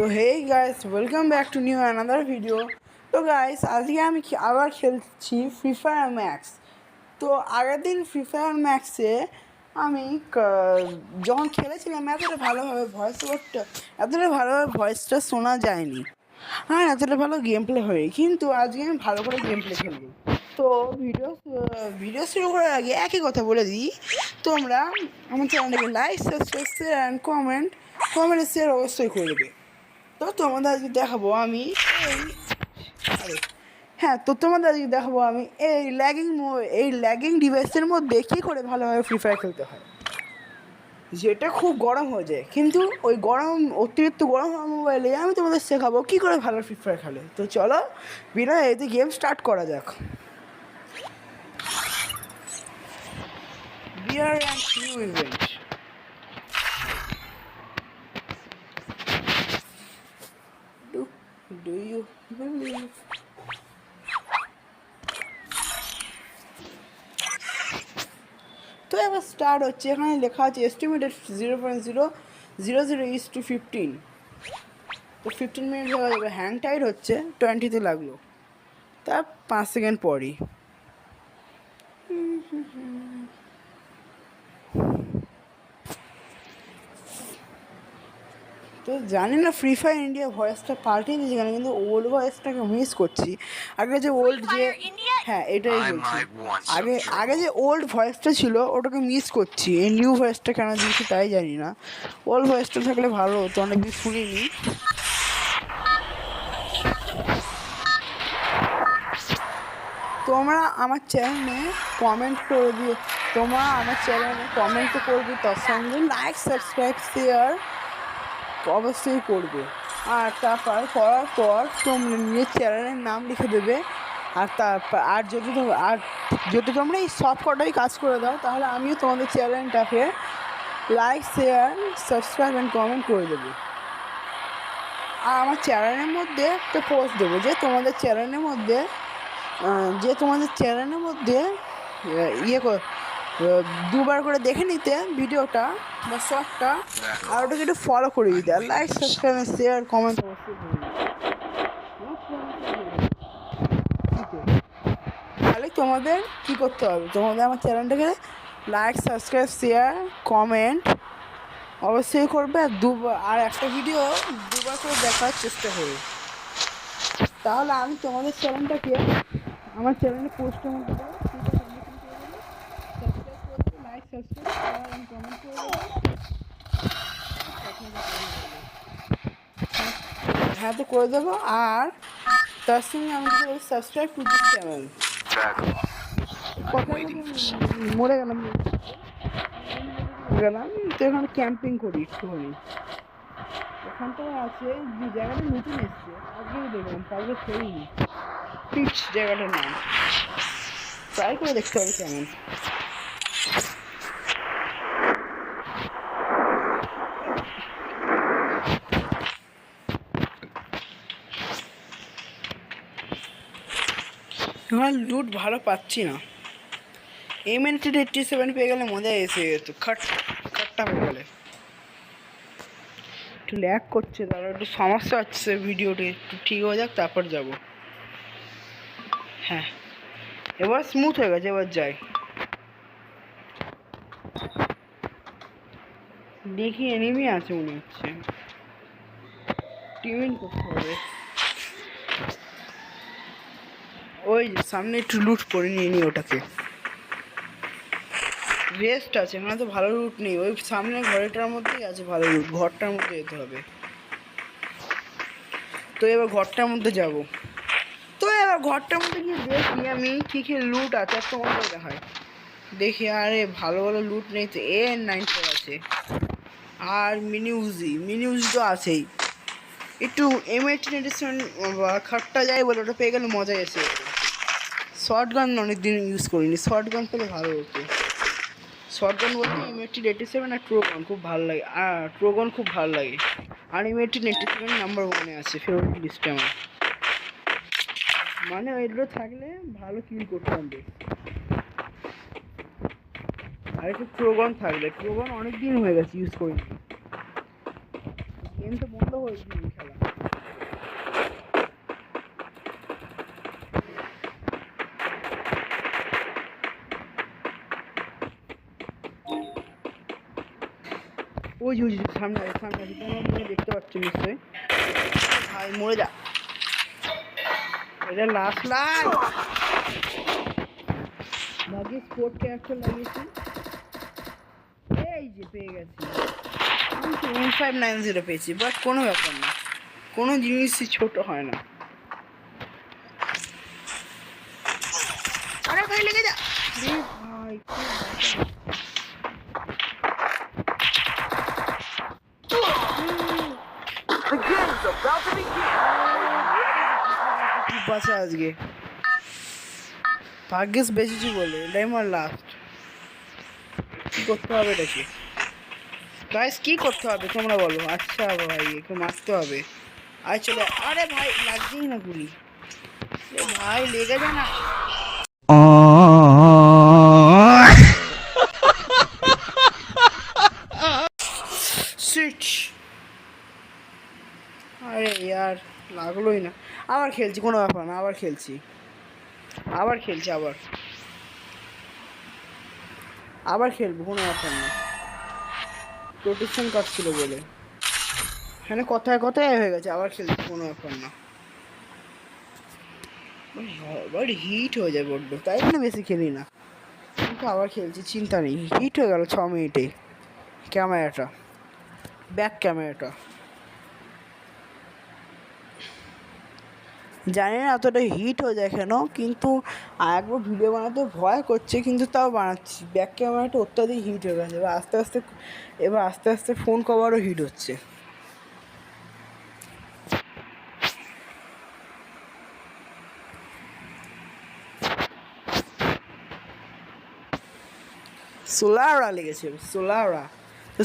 So hey guys, welcome back to new another video. তো guys আজকে আমি আবার খেলছি ফ্রি ফায়ার ম্যাক্স। তো আগের দিন ফ্রি ফায়ার ম্যাক্সে আমি যখন খেলেছিলাম এতটা ভালোভাবে ভয়েসটা শোনা যায়নি, আর এতটা ভালো গেম প্লে হয়, কিন্তু আজকে আমি ভালো করে গেম প্লে খেলবো। তো ভিডিও শুরু করার আগে একই কথা বলে দিই, তোমরা আমার চ্যানেলটাকে like, subscribe, share and comment share অবশ্যই করে দেবে। তো তোমাদের আজকে দেখাবো আমি এই ল্যাগিং ডিভাইসের মধ্যে কী করে ভালোভাবে ফ্রি ফায়ার খেলতে হয়, যেটা খুব গরম হয়ে যায়, কিন্তু ওই অতিরিক্ত গরম হওয়া মোবাইলে আমি তোমাদের শেখাবো কী করে ভালো ফ্রি ফায়ার খেলে। তো চলো বিনা এতে গেম স্টার্ট করা যাক। Beer and new event. Do you believe? তো এবার স্টার্ট হচ্ছে। এখানে লেখা আছে এস্টিমেটেড 0.000:15। তো 15 মিনিট হয়ে যাবে, হ্যাং টাইট হচ্ছে, 20তে লাগলো, তার 5 সেকেন্ড পরই। তো জানি না ফ্রি ফায়ার ইন্ডিয়া ভয়েসটা পাল্টে দিয়েছে কেন, কিন্তু ওল্ড ভয়েসটাকে মিস করছি। আগে যে এটাই বলছি, আগে যে ওল্ড ভয়েসটা ছিল ওটাকে মিস করছি। এই নিউ ভয়েসটা কেন দিয়েছি তাই জানি না। ওল্ড ভয়েসটা থাকলে ভালো হতো, অনেকদিন শুনিনি। তোমরা আমার চ্যানেলে কমেন্ট করে দিও, তার সঙ্গে লাইক, সাবস্ক্রাইব, শেয়ার অবশ্যই করবে। আর তারপর করার পর তোমরা নিজের চ্যানেলের নাম লিখে দেবে। আর যদি তোমরা এই সব কটাই কাজ করে দাও, তাহলে আমিও তোমাদের চ্যানেলটাকে like, share, subscribe and comment করে দেবো। আর আমার চ্যানেলের মধ্যে একটা পোস্ট দেবো যে তোমাদের চ্যানেলের মধ্যে দুবার করে দেখে নিতে ভিডিওটা বা শর্টটা, আর ওটাকে একটু ফলো করে দিতে, আর লাইক, সাবস্ক্রাইব, শেয়ার, কমেন্ট অবশ্যই করে দিতে। তাহলে তোমাদের কী করতে হবে, তোমাদের আমার চ্যানেলটাকে লাইক, সাবস্ক্রাইব, শেয়ার, কমেন্ট অবশ্যই করবে। আর একটা ভিডিও দুবার করে দেখার চেষ্টা করবে, তাহলে আমি তোমাদের চ্যানেলটাকে আমার চ্যানেলে পোস্টের মধ্যে like, subscribe, share and comment করে দেবো। হ্যাঁ, তো করে দেবো। আর তার সঙ্গে আমি সাবস্ক্রাইব টু দিস চ্যানেল। মরে গেলাম তো এখানে ক্যাম্পিং করি একটুখানি। ওখানটায় আছে যে জায়গাটা নতুন এসছে, আজকেই দেখলাম, কালকে খেলিনি। পিচ জায়গাটার নাম, ট্রাই করে দেখতে হবে কেমন। এখানে লুট ভালো পাচ্ছি না। M87 পেয়ে গেলে মজা এসে যেত, খাট্টা হয়ে গেলে। একটু ল্যাগ করছে, তারা একটু সমস্যা হচ্ছে, ভিডিওটি একটু ঠিক হয়ে যাক তারপর যাব। হ্যাঁ, এবার স্মুথ হয়ে গেছে, এবার যাই। দেখি এনিমি আছে মনে হচ্ছে, টিমিং করতে হবে। ওই সামনে একটু লুট করে নিয়ে নি, ওটাকে রেস্ট আছে। এখানে তো ভালো লুট নেই, ওই সামনে ঘরটার মধ্যেই আছে ভালো লুট, ঘরটার মধ্যে যেতে হবে। তো এবার ঘরটার মধ্যে যাব। তো এবার ঘরটার মধ্যে গিয়ে দেখি আমি কী লুট আছে, আর তোমাদের দেখায়। দেখি, আরে ভালো ভালো লুট নেই তো। AN-94 আছে, আর মিনি উজি তো আছেই। একটু M87 খাট্টা যায় বলে ওটা পেয়ে গেলে মজা এসে। শর্ট গান অনেকদিন ইউজ করিনি, শর্ট গান পেলে ভালো হতো। শর্ট গান বলতে M87 আর ট্রোগন খুব ভালো লাগে, আর M87 নাম্বার 1-এ আছে ফেভারিট লিস্টে আমার। মানে ওইগুলো থাকলে ভালো কিল করতাম বেশ। আর একটু ট্রোগন থাকলে, ট্রোগন অনেক দিন হয়ে গেছে ইউজ করিনি। গেম তো বন্ধ হয়ে গেছে খেলা। ওই যে সামনে আছে তোমার মনে দেখতে পাচ্ছ নিশ্চয়ই। ভাই মরে যা, এটা লাস্ট লাইন। ভাগ্যে স্পোর্ট ক্যারেক্টার লাগিয়েছি, এই যে পেয়ে গেছি। আমি তো 1590 পেয়েছি, বাট কোনো ব্যাপার না, কোনো জিনিসই ছোট হয় না। আরে ভাই লেগে যা ভাই, বাঁচা আজকে ভাগ্যেস বেঁচেছি বলে, এটাই আমার লাস্ট। কি করতে হবে এটাকে গাইস, কি করতে হবে তোমরা বলো? আচ্ছা ভাই একে মারতে হবে। আয় চলে, আরে ভাই লাগছেই না গুলি, ভাই লেগে যায় না। আরে ইয়ার লাগলোই না। আবার খেলছি, কোনো ব্যাপার না, আবার খেলছি আবার খেলবো, কোনো ব্যাপার না। প্রোটেকশন কার্ড ছিল বলে এখানে কথায় হয়ে গেছে, আবার খেলছি, কোনো ব্যাপার না। বডি হিট হয়ে যায় বড্ড, তাই জন্য বেশি খেলি না, কিন্তু আবার খেলছি, চিন্তা নেই। হিট হয়ে গেল 6 মিনিটে ক্যামেরাটা, ব্যাক ক্যামেরাটা। জানি না এতটা হিট হয়ে যায় কেন, কিন্তু একবার ভিডিও বানাতে ভয় করছে, কিন্তু তাও বানাচ্ছি। ব্যাক ক্যামেরাটা অত্যাধিক হিট হয়ে গেছে, এবার আস্তে আস্তে ফোন কভারও হিট হচ্ছে। সোলারা লেগেছে,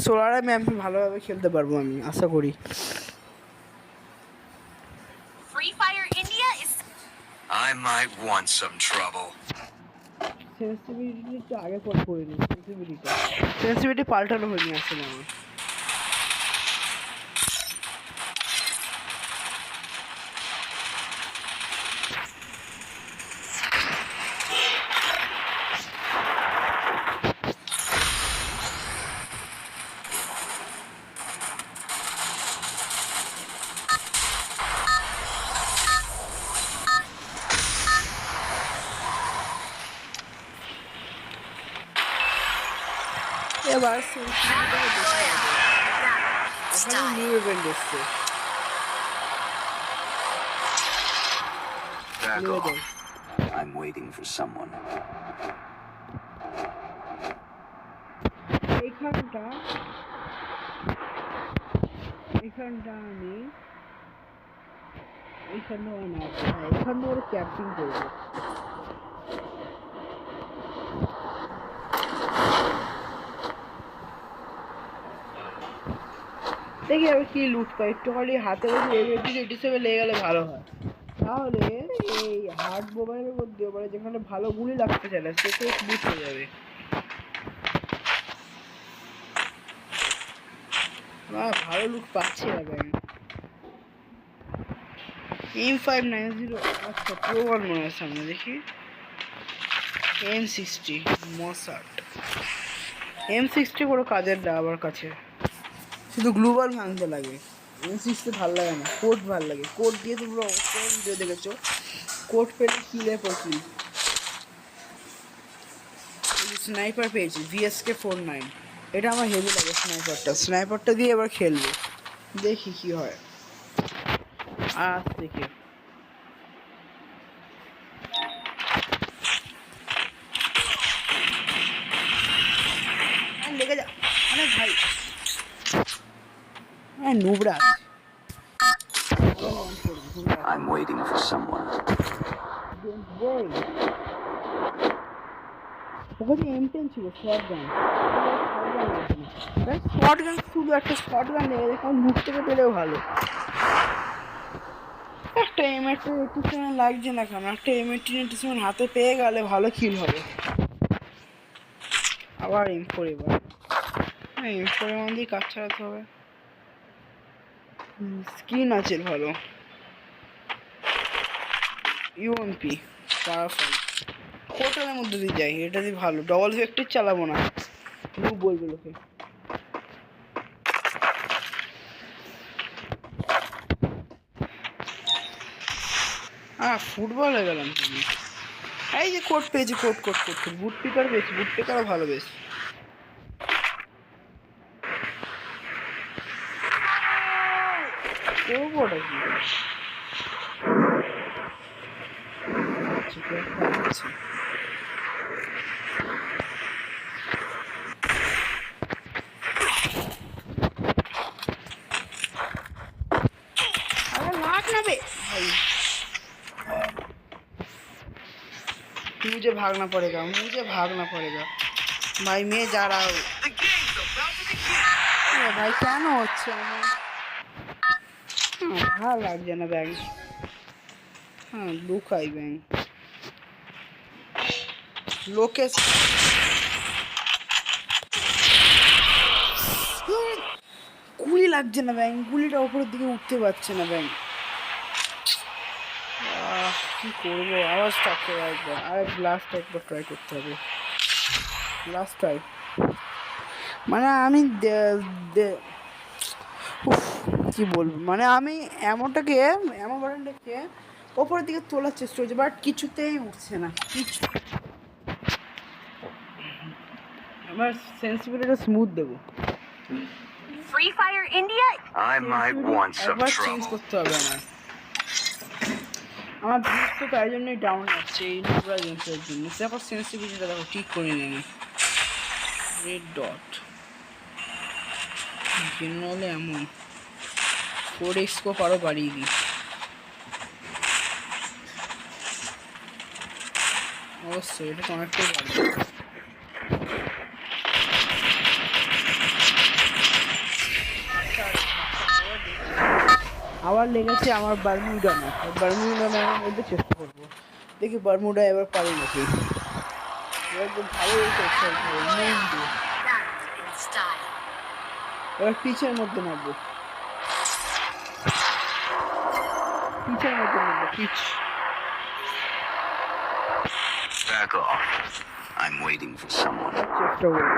সোলারা ম্যাম ভালোভাবে খেলতে পারবো আমি আশা করি। I might want some trouble. Sensitivity আগে পর করিনি, সেন্সিটিভিটি পাল্টানো হয়নি আসলে আমার। এবার নিউ ইভেন্ট এসছে, Back off. I'm waiting for someone. এইখানটা আমি এখানে ওর ক্যাম্পিং করবো। দেখি আমি কি লুট পাই, একটু খালি হাতে বসে এমএটি হিসেবে লেগে গেলে ভালো হয়। তাহলে এই হার্ড মোবাইলের মধ্যে মানে যেখানে ভালো গুলি লাগতে চায় না, সেটা লুট হয়ে যাবে। ভালো লুট পাচ্ছি না ব্যাংক। M590, আচ্ছা প্রো1 মনে হয় সামনে, দেখি M60 মসাট। M60 কোনো কাজের না আমার কাছে, শুধু গ্লোবাল ভাঙতে লাগে। M60 ভালো লাগে না, কোড ভালো লাগে। কোড দিয়ে তোমরা অবশ্যই ভিডিও দেখেছো, কোড পেলে কিলের পর কিল। স্নাইপার পেয়েছি VSK49, এটা আমার হেভি লাগে। স্নাইপারটা দিয়ে এবার খেলবো, দেখি কি হয়। আজ থেকে লেগে যা, আরে ভাই Nubra. I'm waiting for someone. ওখানে M10 ছিল, শটগান শুধু একটা শটগান লেগে যায়, কারণ লুট থেকে পেলেও ভালো। একটা M87 লাগছে না কেন, একটা M87 হাতে পেয়ে গেলে ভালো কিল হবে। আবার M4, এবার M4 দিয়ে কাজ চালাতে হবে। স্কিন আছে ভালো, ইউএমপি পাওয়ারফুল। হোটেলের মধ্যে দিয়ে যাই, এটা দিয়ে ভালো, ডবল ভেক্টর চালাবো না, বলবে লোকে। ফুটবলে গেলাম তুমি। এই যে কোট পেয়েছি, কোট কোট কোট কোট বুট পিকার পেয়েছি, বুট পিকারও ভালো বেশ। করবো ওটা কি? আচ্ছা, अरे लाट ना बे भाई, मुझे भागना पड़ेगा, मुझे भागना पड़ेगा भाई, मैं जा रहा हूँ। अरे भाई क्या ना হচ্ছে আমার, ভালো লাগছে না ব্যাগ। হ্যাঁ লুকাই ব্যাগ লোকে, গুলি লাগছে না ব্যাং, গুলিটা উপরের দিকে উঠতে পারছে না ব্যাং। কি করবো, আওয়াজ থাকতে একবার, আর লাস্ট একবার ট্রাই করতে হবে, লাস্ট ট্রাই। মানে আমি কি বলবো, মানে আমি এমনটাকে এমন বাটনটাকে ওপরের দিকে তোলার চেষ্টা করছি, বাট কিছুতেই উঠছে না কিছু। আমার সেন্সিবিলিটি স্মুথ দেবো, Free Fire India? I might want some একবার চেঞ্জ trouble. করতে হবে আমার ভিউজ তো তাই জন্যই ডাউন আসছে, এই নোংরা গেমসের জন্য। দেখো সেন্সিটিভিটিটা দেখো, ঠিক করে নিই রেড ডট জেনারেলে এমন 4x স্কোপ আরও বাড়িয়ে দিই, অবশ্যই এটা তো অনেকটাই বাড়বে। আবার লেগেছে আমার বারমুডানা, বারমুডানার মধ্যে চেষ্টা করবো, দেখি বারমুডা এবার পারি নাকি। একদম ভালোই করছে, এবার পিচের মধ্যে নামবো, পিচের মধ্যে নামবো, pitch. Back off. I'm waiting for someone. চেষ্টা করবো,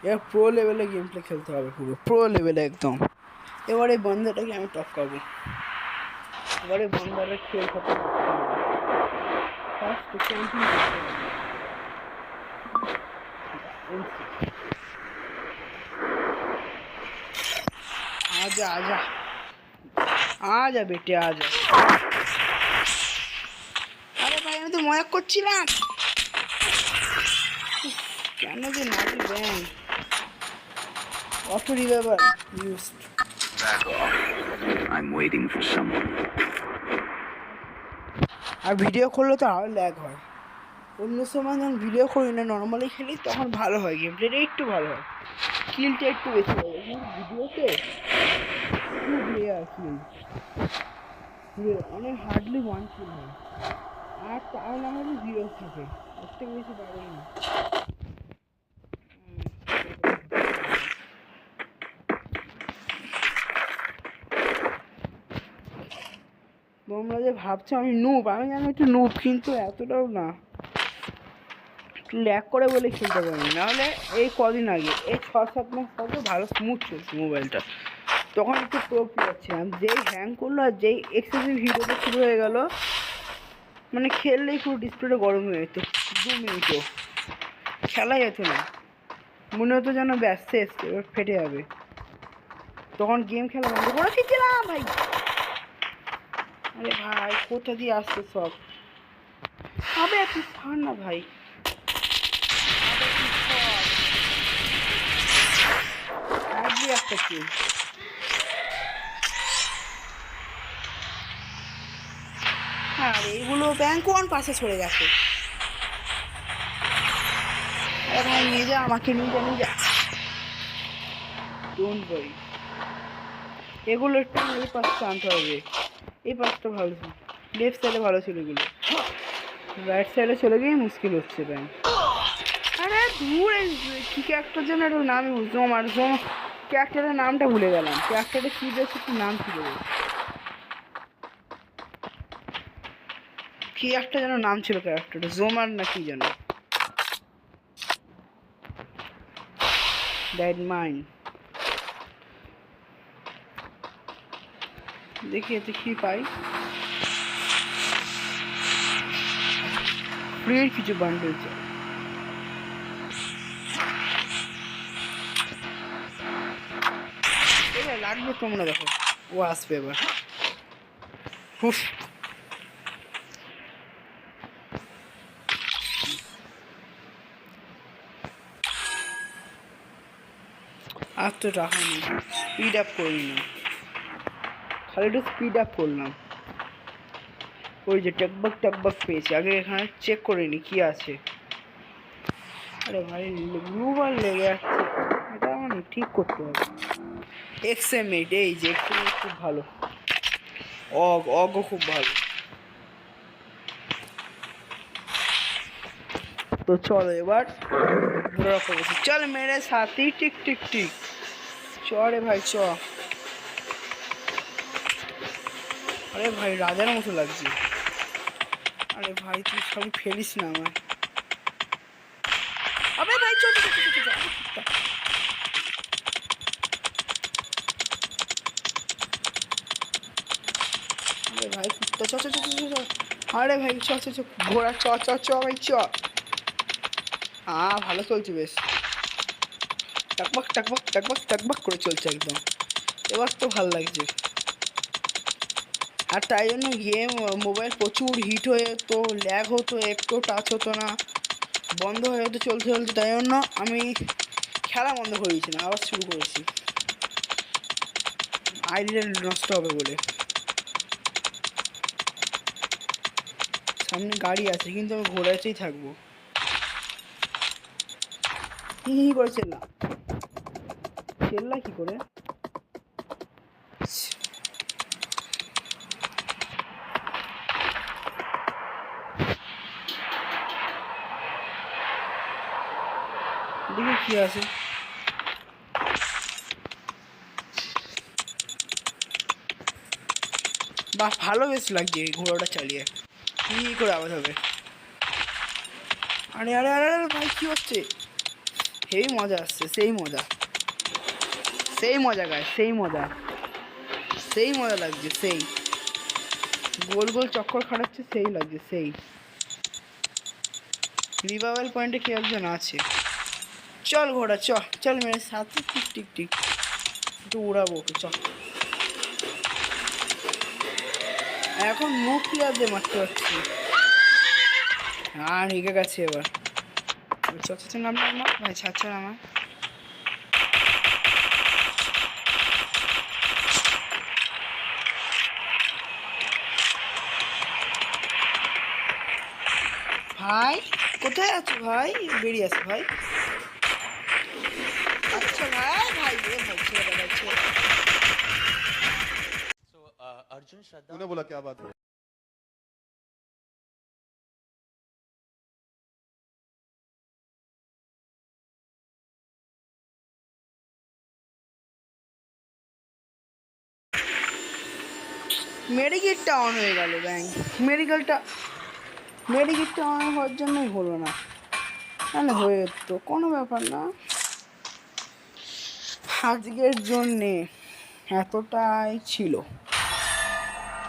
এবার প্রো লেভেলে গেম প্লে খেলতে হবে, পুরো প্রো লেভেলে একদম। এবারে বন্ধাটাকে আমি টপকাবো, এবারে বন্ধাটা খেল করতে ফার্স্ট ক্যাম্পিং করতে হবে। आजा आजा आजा बेटे आजा, अरे भाई আমি তো মজা করছিলাম, কেন যে নাকি bang auto revolver used. Back off. I'm waiting for someone. আর ভিডিও করলে তো আরও ল্যাগ হয়, অন্য সময় যখন ভিডিও করি না নর্মালি খেলি তখন ভালো হয়, গেম প্লেটা একটু ভালো হয়, কিলটা একটু বেশি হয়, কিন্তু ভিডিওতে খুব রেয়ার কিল, অনেক হার্ডলি ওয়ান কিল হয়, আর তাও না হলে 0 থাকে, এর থেকে বেশি পারে না। তোমরা যে ভাবছো আমি নুব, আমি জানি একটু নুব, কিন্তু এতটাও না, একটু ল্যাগ করে বলে খেলতে পারি, নাহলে এই কদিন আগে এই 6-7 মাস আগে ভালো স্মুথ চলছে মোবাইলটা, তখন একটু প্রো প্লেয়ার ছিলাম। যেই হ্যাং করলো আর যেই এক্সেসিভ ভিডিওটা শুরু হয়ে গেল, মানে খেললেই পুরো ডিসপ্লেটা গরম হয়ে যেত, 2 মিনিটও খেলা যেত না, মনে হতো যেন ব্যাস শেষ, এবার ফেটে যাবে, তখন গেম খেলা বন্ধ করে দিয়েছিলাম ভাই। আরে ভাই কোথা দিয়ে আসছে সব, আবে তুই ছাড় না ভাই, একটা কি আর এইগুলো ব্যাংক কোন পাশে সরে গেছে, আরে ভাই নিয়ে যা, আমাকে নিয়ে যা, নিয়ে যা, ডোন্ট ওয়ারি, এগুলো একটু এই পাশটা আনতে হবে, এই পাশটা ভালো ছিল, লেফট সাইডে ভালো ছিল, এগুলো রাইট সাইডে চলে গিয়ে মুশকিল হচ্ছে ব্যাংক। আরে দূরে কী ক্যারেক্টার যেন একটা নামই জোমার ক্যারেক্টারের নামটা ভুলে গেলাম। ক্যারেক্টারের কী বেশ একটু নাম ছিল, কি একটা যেন নাম ছিল ক্যারেক্টারটা, জোমার না কি যেন। দ্যাট মাইন্ড, দেখি এতে কি পাই। ফ্রির কিছু বান্ডেল চাই। এবার লাগবে, তোমরা দেখো ও আসবে এবার। উফ, আর তো টাকা নেই, স্পিড আপ করে নিলাম, খালি একটু স্পিড আপ করলাম। ওই যে টকবক পেয়েছি, আগে এখানে চেক করে নি কি আছে। আরে ভাই ব্লু বার লেগে যাচ্ছে, এটা আমার ঠিক করতে হবে। XM8, এই যে XM8 খুব ভালো, অগও খুব ভালো। তো চলো এবার চল মেরে সাথী টিক টিক টিক, চ রে ভাই চ। আরে ভাই রাজার মতো লাগছে। আরে ভাই তুই সবই ফেলিস না আমার। আবে ভাই চল চল চল চল। আরে ভাই কুত্তা চ চ চ চ চ। আরে ভাই চ চ চ, ঘোড়া চ চ চ ভাই চ। ভালো চলছে বেশ, টাকবাক টাকবাক টাকবাক টাকবাক করে চলছে একদম। এবার তো ভালো লাগছে। আর তাই জন্য গেম মোবাইল প্রচুর হিট হয়ে তো, ল্যাগ হতো, একটু টাচ হতো না, বন্ধ হয়ে যেত চলতে চলতে। তাই জন্য আমি খেলা বন্ধ করে দিয়েছিলাম, আবার শুরু করেছি আইডিটা নষ্ট হবে বলে। সামনে গাড়ি আছে কিন্তু আমি ঘোড়াতেই থাকবো। হি করে চেল্লা, চেল্লা কি করে? দেখি কি আছে। বাহ ভালো বেশ লাগছে এই ঘোড়াটা চালিয়ে, কি করে আওয়াজ হবে। আরে আরে আরে আরে ভাই কি হচ্ছে? সেই মজা আসছে, সেই মজা, সেই মজা গায়, সেই মজা, সেই মজা লাগছে, সেই গোল গোল চক্কর খাটাচ্ছে, সেই লাগছে সেই। রিভাইভাল পয়েন্টে কি একজন আছে, চল ঘোড়া চ, চল মেরে সাথে টিক টিক টিক, একটু উড়াবো ওকে চ। এখন মুখ প্লেয়ার দিয়ে মারতে পারছি। রেগে গেছে এবার। চচ্ছে নাম না ভাই, ছাড়ছে আমার। ভাই কোথায় আছো ভাই? বেরিয়ে আসো ভাই। আচ্ছা ভাই, ভাই রে ভাই ছেড়ে ভাই ছেড়ে। अर्जुन श्रद्धा तूने बोला क्या बात है? মেডিকেটটা অন হয়ে গেল ব্যাংক, মেডিকেটটা অন হওয়ার জন্যই হলো না, তাহলে হয়ে যেত, কোনো ব্যাপার না। আজকের জন্যে এতটাই ছিল।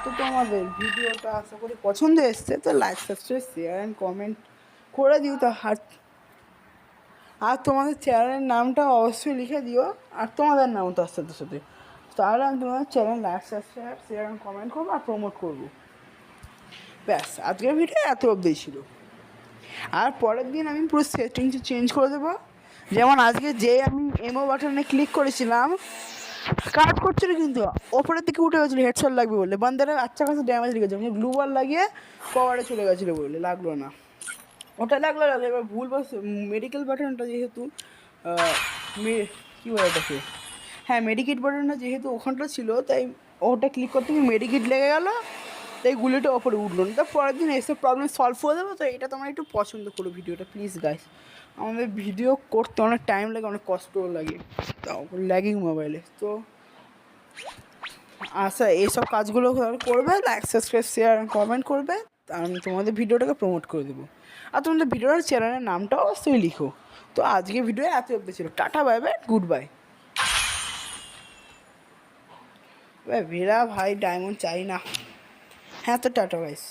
তো তোমাদের ভিডিওটা আশা করি পছন্দ এসছে, তো like subscribe share and comment করে দিও। তো আর তোমাদের চ্যানেলের নামটা অবশ্যই লিখে দিও, আর তোমাদের নাম তার সাথে সাথে, তাহলে আমি তোমাদের channel like subscribe share and comment করবো আর প্রমোট করবো। ব্যাস আজকের ভিডিও এত অবধি ছিল। আর পরের দিন আমি পুরো সেটিংস চেঞ্জ করে দেবো। যেমন আজকে যে আমি এমও বাটনে ক্লিক করেছিলাম, কাজ করছিল কিন্তু ওপরের দিকে উঠে গেছিলো হেডশট লাগবে বলে, বান্দারা আচ্ছা কাছে ড্যামেজ লেগেছে, আমি গ্লু বল লাগিয়ে কভারে চলে গেছিলো বলে লাগলো না। ওটা লাগলো এবার ভুল বস মেডিকেল বাটনটা যেহেতু কী বলে ওটাকে, হ্যাঁ মেডিকেট বাটনটা যেহেতু ওখানটা ছিল, তাই ওটা ক্লিক করতে গিয়ে মেডিকেট লেগে গেলো, তাই গুলিটা ওপরে উঠলো না। তো পরের দিন এসব প্রবলেম সলভ করে দেবো। তো এটা তোমরা একটু পছন্দ করো ভিডিওটা প্লিজ গাইস, আমাদের ভিডিও করতে অনেক টাইম লাগে, অনেক কষ্টও লাগে, তাও ল্যাগিং মোবাইলে। তো আচ্ছা, এইসব কাজগুলো করবে, লাইক সাবস্ক্রাইব শেয়ার কমেন্ট করবে, আমি তোমাদের ভিডিওটাকে প্রমোট করে দেবো। আর তোমাদের ভিডিওর চ্যানেলের নামটা অবশ্যই লিখো। তো আজকে ভিডিও এত অব্দি ছিল। Tata, bye bye, good bye. ভেরা ভাই ডায়মন্ড চাই না। হ্যাঁ, তো টাটা গাইস।